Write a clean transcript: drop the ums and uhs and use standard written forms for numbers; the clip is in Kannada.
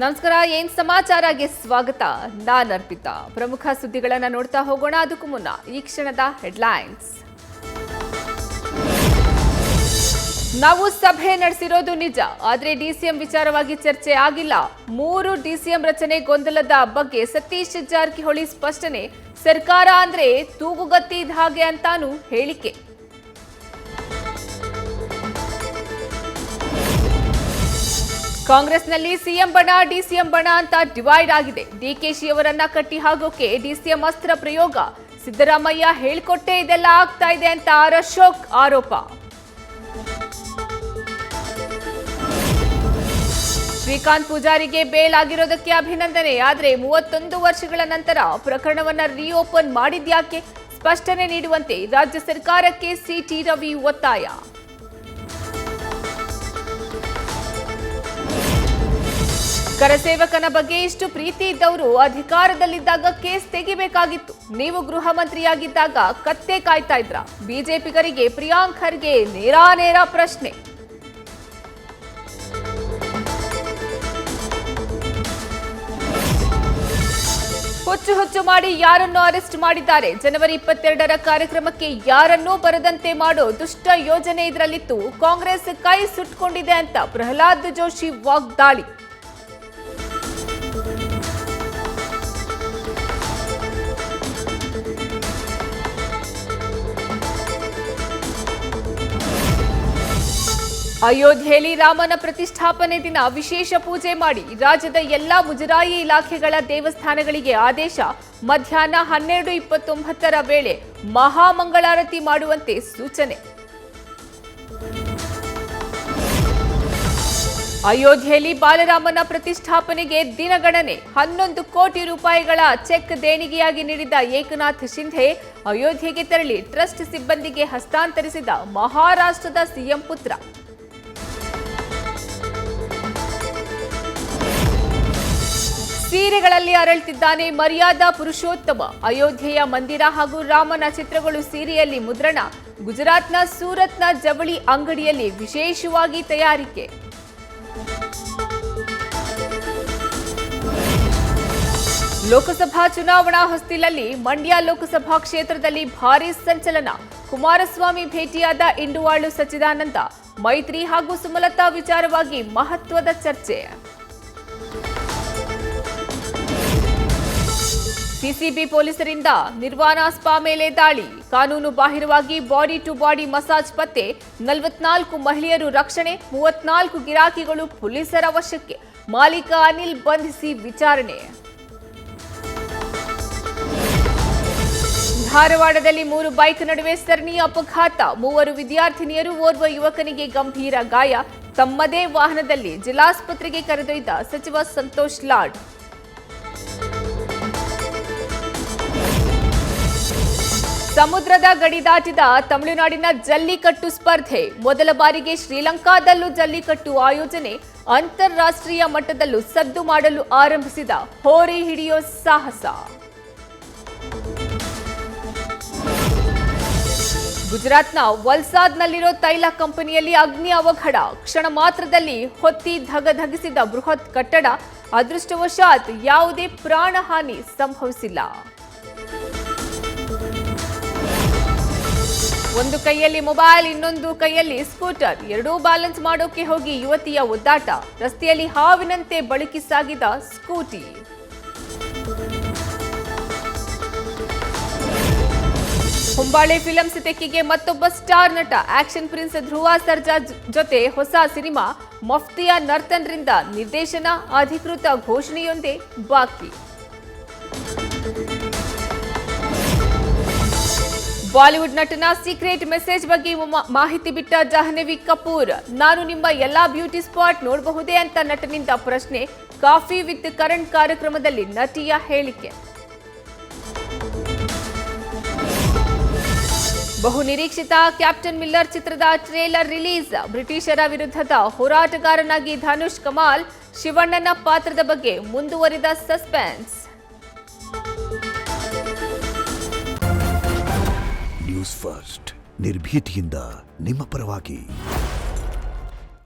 ನಮಸ್ಕಾರ, ಏನ್ ಸಮಾಚಾರಕ್ಕೆ ಸ್ವಾಗತ. ನಾನು ಅರ್ಪಿತಾ. ಪ್ರಮುಖ ಸುದ್ದಿಗಳನ್ನು ನೋಡ್ತಾ ಹೋಗೋಣ. ಅದಕ್ಕೂ ಮುನ್ನ ಈ ಕ್ಷಣದ ಹೆಡ್ಲೈನ್ಸ್. ನಾವು ಸಭೆ ನಡೆಸಿರೋದು ನಿಜ, ಆದರೆ ಡಿಸಿಎಂ ವಿಚಾರವಾಗಿ ಚರ್ಚೆ ಆಗಿಲ್ಲ. 3 ಡಿಸಿಎಂ ರಚನೆ ಗೊಂದಲದ ಬಗ್ಗೆ ಸತೀಶ್ ಜಾರಕಿಹೊಳಿ ಸ್ಪಷ್ಟನೆ. ಸರ್ಕಾರ ಅಂದ್ರೆ ತೂಗುಗತ್ತಿ ಇದ್ದ ಹಾಗೆ ಅಂತಾನು ಹೇಳಿಕೆ. ಕಾಂಗ್ರೆಸ್ನಲ್ಲಿ ಸಿಎಂ ಬಣ ಡಿಸಿಎಂ ಬಣ ಅಂತ ಡಿವೈಡ್ ಆಗಿದೆ. ಡಿಕೆಶಿ ಅವರನ್ನ ಕಟ್ಟಿ ಹಾಕೋಕೆ ಡಿಸಿಎಂ ಅಸ್ತ್ರ ಪ್ರಯೋಗ. ಸಿದ್ದರಾಮಯ್ಯ ಹೇಳಿಕೊಟ್ಟೆ ಇದೆಲ್ಲ ಆಗ್ತಾ ಇದೆ ಅಂತ ಅಶೋಕ್ ಆರೋಪ. ಶ್ರೀಕಾಂತ್ ಪೂಜಾರಿಗೆ ಬೇಲ್ ಆಗಿರೋದಕ್ಕೆ ಅಭಿನಂದನೆ. ಆದರೆ 31 ವರ್ಷಗಳ ನಂತರ ಪ್ರಕರಣವನ್ನ ರೀಓಪನ್ ಮಾಡಿದ್ಯಾಕೆ? ಸ್ಪಷ್ಟನೆ ನೀಡುವಂತೆ ರಾಜ್ಯ ಸರ್ಕಾರಕ್ಕೆ ಸಿಟಿ ರವಿ ಒತ್ತಾಯ. ಕರಸೇವಕನ ಬಗ್ಗೆ ಇಷ್ಟು ಪ್ರೀತಿ ಇದ್ದವರು ಅಧಿಕಾರದಲ್ಲಿದ್ದಾಗ ಕೇಸ್ ತೆಗಿಬೇಕಾಗಿತ್ತು. ನೀವು ಗೃಹ ಮಂತ್ರಿಯಾಗಿದ್ದಾಗ ಕತ್ತೆ ಕಾಯ್ತಾ ಇದ್ರ? ಬಿಜೆಪಿಗರಿಗೆ ಪ್ರಿಯಾಂಕ್ ಖರ್ಗೆ ನೇರ ಪ್ರಶ್ನೆ. ಹುಚ್ಚು ಮಾಡಿ ಯಾರನ್ನೋ ಅರೆಸ್ಟ್ ಮಾಡಿದ್ದಾರೆ. ಜನವರಿ 22ರ ಕಾರ್ಯಕ್ರಮಕ್ಕೆ ಯಾರನ್ನೂ ಬರದಂತೆ ಮಾಡೋ ದುಷ್ಟ ಯೋಜನೆ ಇದರಲ್ಲಿತ್ತು. ಕಾಂಗ್ರೆಸ್ ಕೈ ಸುಟ್ಕೊಂಡಿದೆ ಅಂತ ಪ್ರಹ್ಲಾದ್ ಜೋಶಿ ವಾಗ್ದಾಳಿ. ಅಯೋಧ್ಯೆಯಲ್ಲಿ ರಾಮನ ಪ್ರತಿಷ್ಠಾಪನೆ ದಿನ ವಿಶೇಷ ಪೂಜೆ ಮಾಡಿ ರಾಜ್ಯದ ಎಲ್ಲಾ ಮುಜರಾಯಿ ಇಲಾಖೆಗಳ ದೇವಸ್ಥಾನಗಳಿಗೆ ಆದೇಶ. ಮಧ್ಯಾಹ್ನ 12:29ರ ವೇಳೆ ಮಹಾಮಂಗಳಾರತಿ ಮಾಡುವಂತೆ ಸೂಚನೆ. ಅಯೋಧ್ಯೆಯಲ್ಲಿ ಬಾಲರಾಮನ ಪ್ರತಿಷ್ಠಾಪನೆಗೆ ದಿನಗಣನೆ. 11 ಕೋಟಿ ರೂಪಾಯಿಗಳ ಚೆಕ್ ದೇಣಿಗೆಯಾಗಿ ನೀಡಿದ ಏಕನಾಥ್ ಶಿಂಧೆ ಅಯೋಧ್ಯೆಗೆ ತೆರಳಿ ಟ್ರಸ್ಟ್ ಸಿಬ್ಬಂದಿಗೆ ಹಸ್ತಾಂತರಿಸಿದ ಮಹಾರಾಷ್ಟ್ರದ ಸಿಎಂ ಪುತ್ರ. ಸೀರೆಗಳಲ್ಲಿ ಅರಳುತ್ತಿದ್ದಾನೆ ಮರ್ಯಾದಾ ಪುರುಷೋತ್ತಮ. ಅಯೋಧ್ಯೆಯ ಮಂದಿರ ಹಾಗೂ ರಾಮನ ಚಿತ್ರಗಳು ಸೀರೆಯಲ್ಲಿ ಮುದ್ರಣ. ಗುಜರಾತ್ನ ಸೂರತ್ನ ಜವಳಿ ಅಂಗಡಿಯಲ್ಲಿ ವಿಶೇಷವಾಗಿ ತಯಾರಿಕೆ. ಲೋಕಸಭಾ ಚುನಾವಣಾ ಹೊಸ್ತಿಲಲ್ಲಿ ಮಂಡ್ಯ ಲೋಕಸಭಾ ಕ್ಷೇತ್ರದಲ್ಲಿ ಭಾರೀ ಸಂಚಲನ. ಕುಮಾರಸ್ವಾಮಿ ಭೇಟಿಯಾದ ಇಂಡುವಾಳು ಸಚ್ಚಿದಾನಂದ. ಮೈತ್ರಿ ಹಾಗೂ ಸುಮಲತಾ ವಿಚಾರವಾಗಿ ಮಹತ್ವದ ಚರ್ಚೆ. ಸಿಸಿಬಿ ಪೊಲೀಸರಿಂದ ನಿರ್ವಾಣಾ ಸ್ಪಾ ಮೇಲೆ ದಾಳಿ. ಕಾನೂನು ಬಾಹಿರವಾಗಿ ಬಾಡಿ ಟು ಬಾಡಿ ಮಸಾಜ್ ಪತ್ತೆ. 44 ಮಹಿಳೆಯರು ರಕ್ಷಣೆ. 34 ಗಿರಾಕಿಗಳು ಪೊಲೀಸರ ವಶಕ್ಕೆ. ಮಾಲೀಕ ಅನಿಲ್ ಬಂಧಿಸಿ ವಿಚಾರಣೆ. ಧಾರವಾಡದಲ್ಲಿ 3 ಬೈಕ್ ನಡುವೆ ಸರಣಿ ಅಪಘಾತ. 3 ವಿದ್ಯಾರ್ಥಿನಿಯರು, ಓರ್ವ ಯುವಕನಿಗೆ ಗಂಭೀರ ಗಾಯ. ತಮ್ಮದೇ ವಾಹನದಲ್ಲಿ ಜಿಲ್ಲಾಸ್ಪತ್ರೆಗೆ ಕರೆದೊಯ್ದ ಸಚಿವ ಸಂತೋಷ್ ಲಾಡ್. ಸಮುದ್ರದ ಗಡಿ ದಾಟಿದ ತಮಿಳುನಾಡಿನ ಜಲ್ಲಿಕಟ್ಟು ಸ್ಪರ್ಧೆ. ಮೊದಲ ಬಾರಿಗೆ ಶ್ರೀಲಂಕಾದಲ್ಲೂ ಜಲ್ಲಿಕಟ್ಟು ಆಯೋಜನೆ. ಅಂತಾರಾಷ್ಟ್ರೀಯ ಮಟ್ಟದಲ್ಲೂ ಸದ್ದು ಮಾಡಲು ಆರಂಭಿಸಿದ ಹೋರಿ ಹಿಡಿಯೋ ಸಾಹಸ. ಗುಜರಾತ್ನ ವಲ್ಸಾದ್ನಲ್ಲಿರೋ ತೈಲ ಕಂಪನಿಯಲ್ಲಿ ಅಗ್ನಿ ಅವಘಡ. ಕ್ಷಣ ಮಾತ್ರದಲ್ಲಿ ಹೊತ್ತಿ ಧಗಧಗಿಸಿದ ಬೃಹತ್ ಕಟ್ಟಡ. ಅದೃಷ್ಟವಶಾತ್ ಯಾವುದೇ ಪ್ರಾಣಹಾನಿ ಸಂಭವಿಸಿಲ್ಲ. ಒಂದು ಕೈಯಲ್ಲಿ ಮೊಬೈಲ್, ಇನ್ನೊಂದು ಕೈಯಲ್ಲಿ ಸ್ಕೂಟರ್. ಎರಡೂ ಬ್ಯಾಲೆನ್ಸ್ ಮಾಡೋಕೆ ಹೋಗಿ ಯುವತಿಯ ಒದ್ದಾಟ. ರಸ್ತೆಯಲ್ಲಿ ಹಾವಿನಂತೆ ಬಳುಕಿ ಸಾಗಿದ ಸ್ಕೂಟಿ. ಹೊಂಬಾಳೆ ಫಿಲಂಸ್ ತೆಕ್ಕಿಗೆ ಮತ್ತೊಬ್ಬ ಸ್ಟಾರ್ ನಟ. ಆಕ್ಷನ್ ಪ್ರಿನ್ಸ್ ಧ್ರುವ ಸರ್ಜಾ ಜೊತೆ ಹೊಸ ಸಿನಿಮಾ. ಮಫ್ತಿಯ ನರ್ತನ್ರಿಂದ ನಿರ್ದೇಶನ. ಅಧಿಕೃತ ಘೋಷಣೆಯೊಂದೇ ಬಾಕಿ. ಬಾಲಿವುಡ್ ನಟನ ಸೀಕ್ರೆಟ್ ಮೆಸೇಜ್ ಬಗ್ಗೆ ಮಾಹಿತಿ ಬಿಟ್ಟ ಜಾಹ್ನವಿ ಕಪೂರ್. ನಾನು ನಿಮ್ಮ ಎಲ್ಲಾ ಬ್ಯೂಟಿ ಸ್ಪಾಟ್ ನೋಡಬಹುದೇ ಅಂತ ನಟನಿಂದ ಪ್ರಶ್ನೆ. ಕಾಫಿ ವಿತ್ ಕರಣ್ ಕಾರ್ಯಕ್ರಮದಲ್ಲಿ ನಟಿಯ ಹೇಳಿಕೆ. ಬಹು ನಿರೀಕ್ಷಿತ ಕ್ಯಾಪ್ಟನ್ ಮಿಲ್ಲರ್ ಚಿತ್ರದ ಟ್ರೇಲರ್ ರಿಲೀಸ್. ಬ್ರಿಟಿಷರ ವಿರುದ್ಧದ ಹೋರಾಟಗಾರನಾಗಿ ಧನುಷ್ ಕಮಾಲ್. ಶಿವಣ್ಣನ ಪಾತ್ರದ ಬಗ್ಗೆ ಮುಂದುವರಿದ ಸಸ್ಪೆನ್ಸ್. ನ್ಯೂಸ್ ಫಸ್ಟ್, ನಿರ್ಭೀತಿಯಿಂದ ನಿಮ್ಮ ಪರವಾಗಿ.